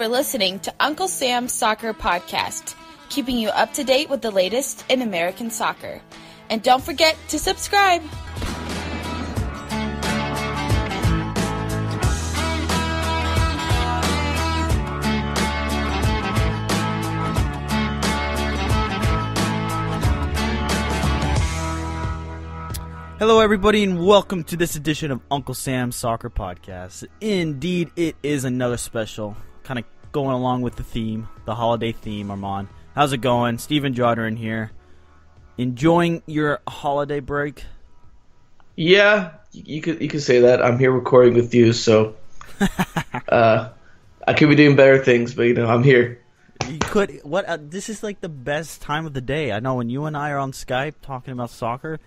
for listening to Uncle Sam's Soccer Podcast, keeping you up to date with the latest in American soccer. And don't forget to subscribe. Hello everybody and welcome to this edition of Uncle Sam's Soccer Podcast. Indeed, it is another special, kind of going along with the theme, the holiday theme, Armand. How's it going? Steven Jodder here. Enjoying your holiday break? Yeah, you could say that. I'm here recording with you, so I could be doing better things, but I'm here. You could. This is like the best time of the day. I know when you and I are on Skype talking about soccer,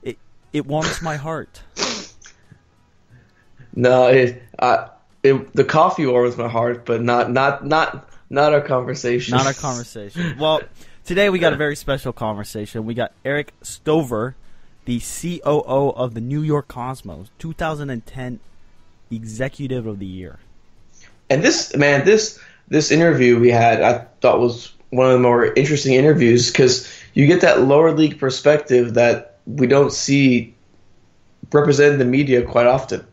it warms my heart. No, the coffee warms my heart, but not our conversation. Not our conversation. Well, today we got a very special conversation. We got Erik Stover, the COO of the New York Cosmos, 2010 Executive of the Year. And this interview we had, I thought was one of the more interesting interviews because you get that lower league perspective that we don't see represented in the media quite often.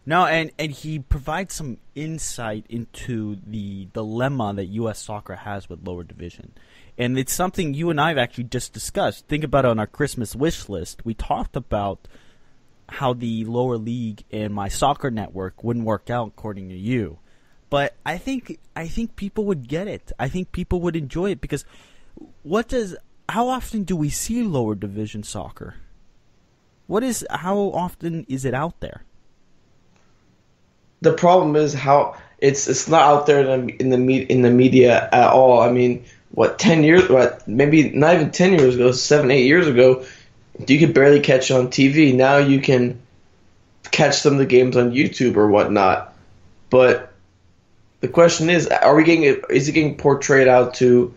No, and he provides some insight into the dilemma that U.S. soccer has with lower division. And it's something you and I have actually just discussed. Think about it on our Christmas wish list. We talked about how the lower league and my soccer network wouldn't work out according to you. But I think people would get it. I think people would enjoy it because how often do we see lower division soccer? How often is it out there? The problem is how it's not out there in the media at all. I mean, 10 years, maybe not even 10 years ago, 7, 8 years ago, you could barely catch it on TV. Now you can catch some of the games on YouTube or whatnot. But the question is, is it getting portrayed out to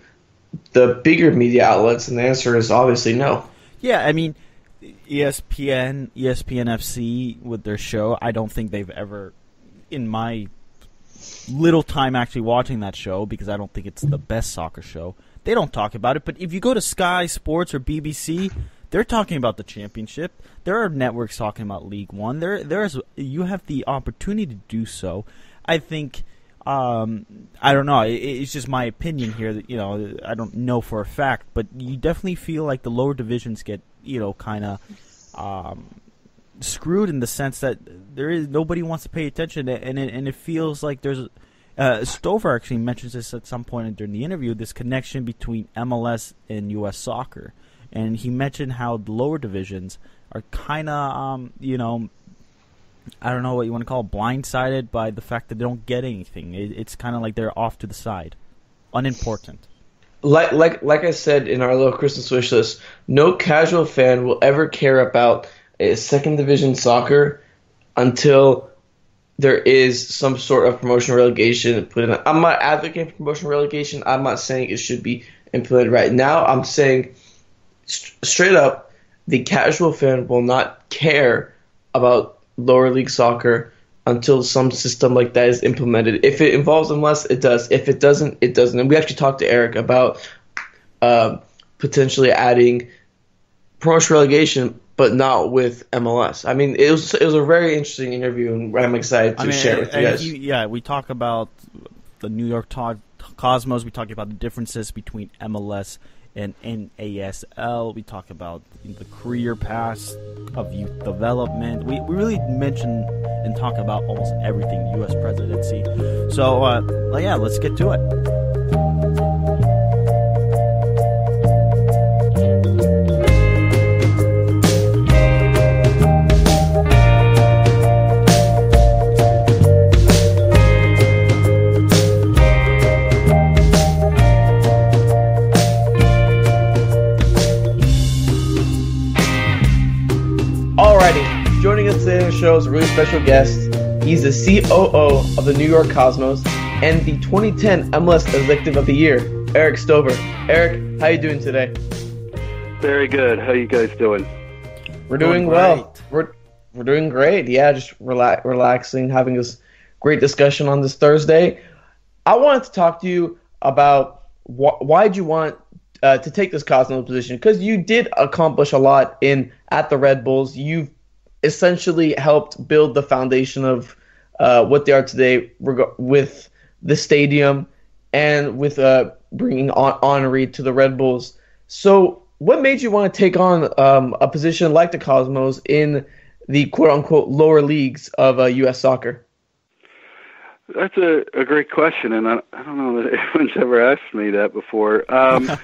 the bigger media outlets? And the answer is obviously no. Yeah, I mean, ESPN FC with their show, I don't think they've ever, in my little time actually watching that show, because I don't think it's the best soccer show, they don't talk about it. But if you go to Sky Sports or BBC, they're talking about the championship. There are networks talking about League One. You have the opportunity to do so. I think, I don't know, it's just my opinion here that, I don't know for a fact, but you definitely feel like the lower divisions get, kind of screwed in the sense that nobody wants to pay attention, and it feels like there's Stover actually mentions this at some point during the interview, this connection between MLS and U.S. soccer, and he mentioned how the lower divisions are kind of, I don't know what you want to call it, blindsided by the fact that they don't get anything. It's kind of like they're off to the side, unimportant. Like I said in our little Christmas wish list, no casual fan will ever care about a second division soccer until there is some sort of promotion relegation put in. I'm not advocating for promotion relegation. I'm not saying it should be implemented right now. I'm saying straight up, the casual fan will not care about lower league soccer until some system like that is implemented. If it involves MLS, it does. If it doesn't, it doesn't. And we actually talked to Erik about potentially adding promotion relegation, but not with MLS. I mean, it was a very interesting interview, and I'm excited to share it with you guys. We talk about the New York Cosmos. We talk about the differences between MLS and NASL. We talk about the career paths of youth development. We really mention and talk about almost everything U.S. presidency. So, let's get to it. Joining us today on the show is a really special guest. He's the COO of the New York Cosmos and the 2010 MLS Executive of the Year, Erik Stover. Erik, how you doing today? Very good. How you guys doing? We're doing well. We're doing great. Yeah, just relaxing, having this great discussion on this Thursday. I wanted to talk to you about why did you want to take this Cosmos position? Because you did accomplish a lot at the Red Bulls. You've essentially helped build the foundation of what they are today with the stadium and with bringing Henry to the Red Bulls. So what made you want to take on a position like the Cosmos in the quote-unquote lower leagues of U.S. soccer? That's a great question, and I don't know that anyone's ever asked me that before. I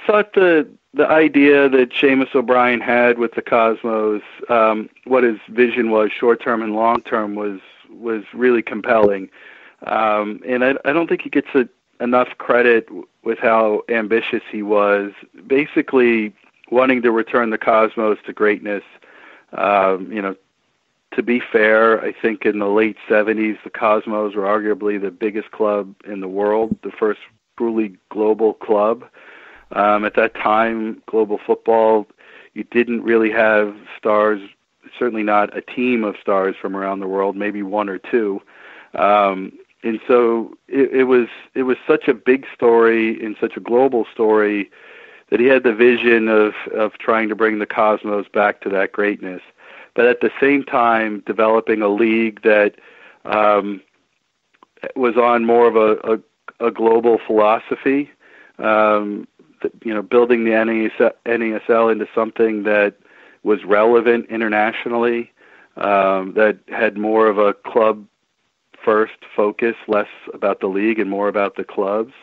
thought the idea that Seamus O'Brien had with the Cosmos, what his vision was, short-term and long-term, was really compelling. And I don't think he gets enough credit with how ambitious he was, basically wanting to return the Cosmos to greatness. To be fair, I think in the late 70s, the Cosmos were arguably the biggest club in the world, the first truly global club. At that time, global football, you didn't really have stars, certainly not a team of stars from around the world, maybe one or two. And so it was such a big story and such a global story that he had the vision of trying to bring the Cosmos back to that greatness. But at the same time, developing a league that was on more of a global philosophy, building the NASL into something that was relevant internationally, that had more of a club-first focus, less about the league and more about the clubs.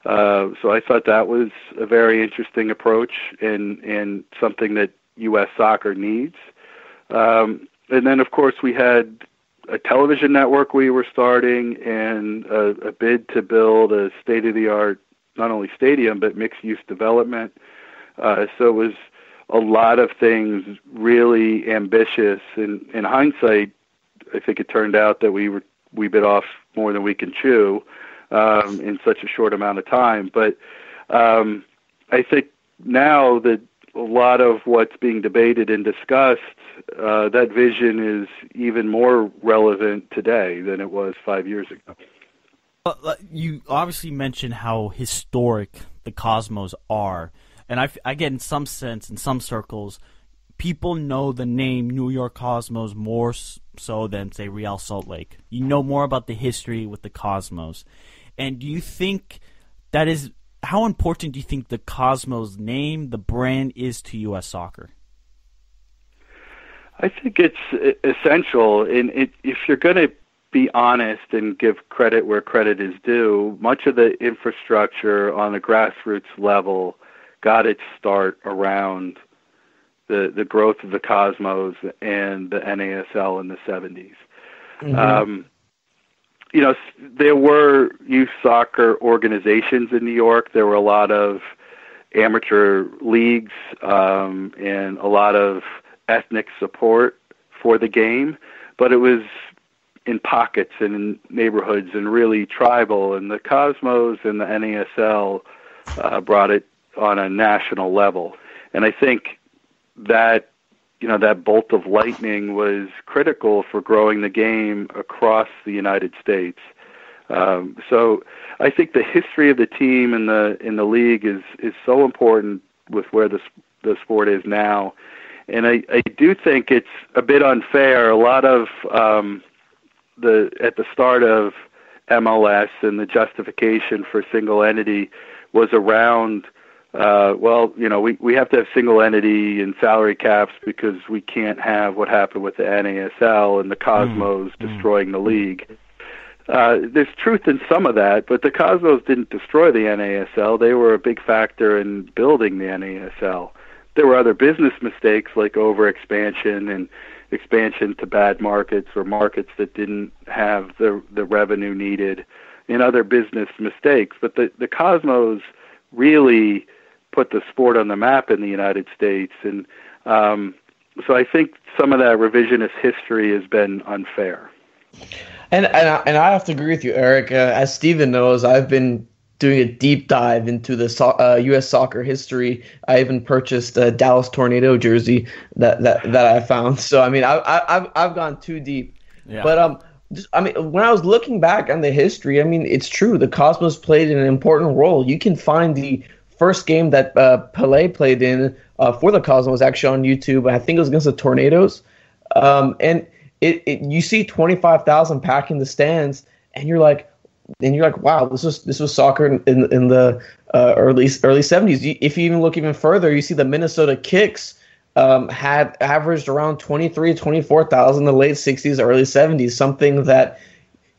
So I thought that was a very interesting approach and something that U.S. soccer needs. And then, of course, we had a television network we were starting and a bid to build a state-of-the-art, not only stadium, but mixed-use development. So it was a lot of things really ambitious. In hindsight, I think it turned out that we bit off more than we can chew in such a short amount of time. But I think now that a lot of what's being debated and discussed, that vision is even more relevant today than it was 5 years ago. You obviously mentioned how historic the Cosmos are, and I get in some sense, in some circles, people know the name New York Cosmos more so than, say, Real Salt Lake. You know more about the history with the Cosmos. And do you think that is, how important do you think the Cosmos name, the brand, is to U.S. soccer? I think it's essential. And if you're going to be honest and give credit where credit is due, much of the infrastructure on the grassroots level got its start around the growth of the Cosmos and the NASL in the 70s. Mm-hmm. There were youth soccer organizations in New York. There were a lot of amateur leagues and a lot of ethnic support for the game, but it was in pockets and in neighborhoods and really tribal. And the Cosmos and the NASL brought it on a national level. And I think that that bolt of lightning was critical for growing the game across the United States. So I think the history of the team in the league is so important with where the sport is now. And I do think it's a bit unfair. A lot of at the start of MLS and the justification for single entity was around we have to have single entity and salary caps because we can't have what happened with the NASL and the Cosmos destroying the league. There's truth in some of that, but the Cosmos didn't destroy the NASL. They were a big factor in building the NASL. There were other business mistakes like overexpansion and expansion to bad markets or markets that didn't have the revenue needed and other business mistakes. But the Cosmos really put the sport on the map in the United States. And so I think some of that revisionist history has been unfair. And I have to agree with you, Eric. As Steven knows, I've been doing a deep dive into the U.S. soccer history. I even purchased a Dallas Tornado jersey that I found. So I mean, I've gone too deep. Yeah. But I mean, when I was looking back on the history, I mean, it's true. The Cosmos played an important role. You can find the first game that Pelé played in for the Cosmos actually on YouTube. I think it was against the Tornadoes. And you see 25,000 packing the stands, and you're like, wow, this was soccer in the early 70s. If you even look even further, you see the Minnesota Kicks had averaged around 24,000 in the late 60s, early 70s, something that,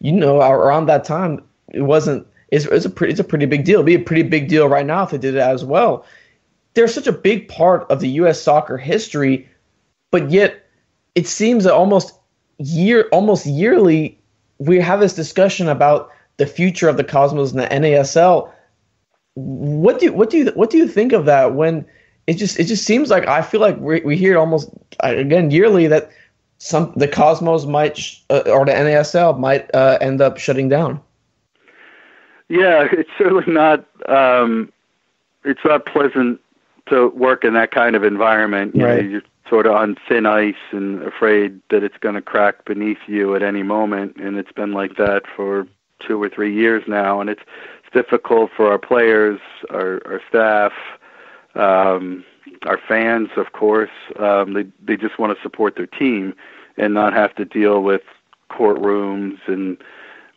around that time, it's a pretty big deal. It'd be a pretty big deal right now if they did it as well. They're such a big part of the U.S. soccer history, but yet it seems that almost yearly we have this discussion about the future of the Cosmos and the NASL. What do you think of that? When it just seems like, I feel like we hear it almost again yearly that the Cosmos might or the NASL might end up shutting down. Yeah, it's certainly not. It's not pleasant to work in that kind of environment. Right. You're sort of on thin ice and afraid that it's going to crack beneath you at any moment, and it's been like that for 2 or 3 years now, and it's difficult for our players, our staff, our fans, of course. They just want to support their team and not have to deal with courtrooms and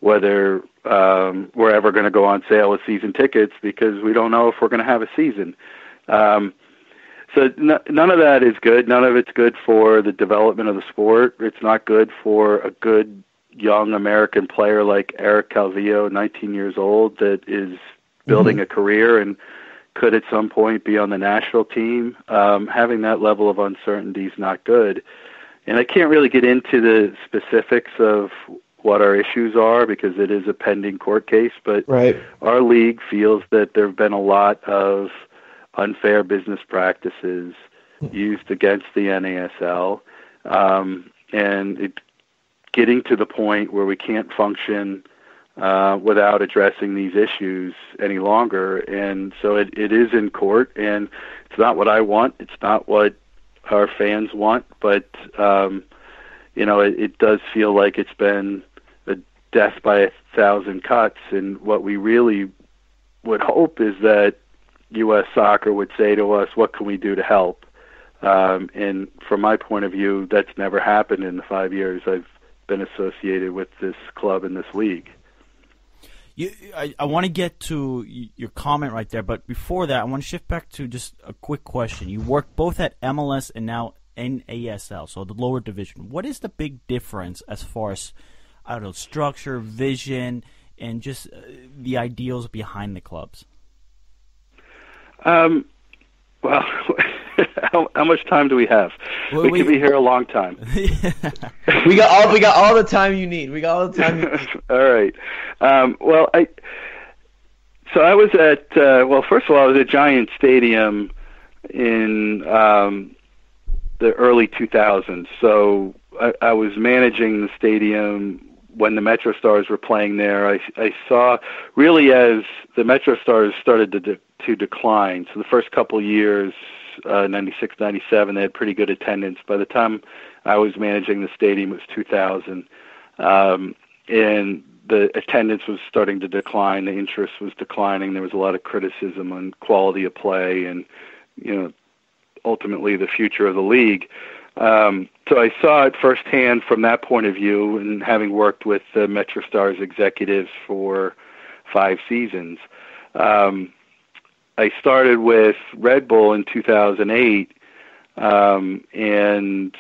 whether we're ever going to go on sale with season tickets, because we don't know if we're going to have a season. So none of that is good. None of it's good for the development of the sport. It's not good for a good young American player like Erik Calvillo, 19 years old, that is building a career and could at some point be on the national team. Having that level of uncertainty is not good. And I can't really get into the specifics of what our issues are because it is a pending court case, but right. Our league feels that there have been a lot of unfair business practices used against the NASL, and it getting to the point where we can't function without addressing these issues any longer. And so it is in court, and it's not what I want. It's not what our fans want, but it does feel like it's been a death by 1,000 cuts. And what we really would hope is that U.S. Soccer would say to us, what can we do to help? And from my point of view, that's never happened in the 5 years I've been associated with this club and this league. I want to get to your comment right there, but before that, I want to shift back to just a quick question. You work both at MLS and now NASL, so the lower division. What is the big difference as far as, structure, vision, and just the ideals behind the clubs? Well, how much time do we have? We could be here a long time. We got all the time you need. All right. So I was at first of all, I was at Giant Stadium in the early 2000s. So I was managing the stadium when the Metro Stars were playing there. I saw really as the Metro Stars started to decline. So the first couple of years, 96, 97, they had pretty good attendance. By the time I was managing the stadium, it was 2000. And the attendance was starting to decline. The interest was declining. There was a lot of criticism on quality of play and, ultimately the future of the league. So I saw it firsthand from that point of view, and having worked with the Metro Stars executives for 5 seasons. I started with Red Bull in 2008, and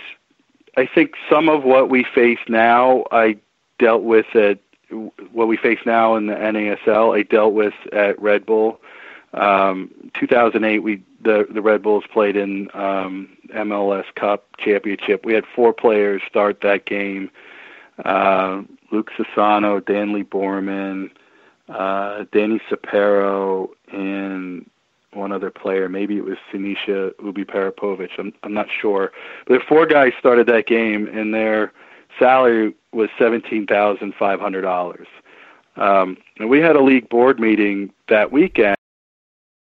I think some of what we face now, I dealt with what we face now in the NASL, I dealt with at Red Bull. 2008, the Red Bulls played in MLS Cup Championship. We had 4 players start that game: Luke Sassano, Danley Borman, Danny Sapero, and one other player. Maybe it was Sinisha Ubi-Parapovic. I'm not sure. But the 4 guys started that game, and their salary was $17,500. And we had a league board meeting that weekend.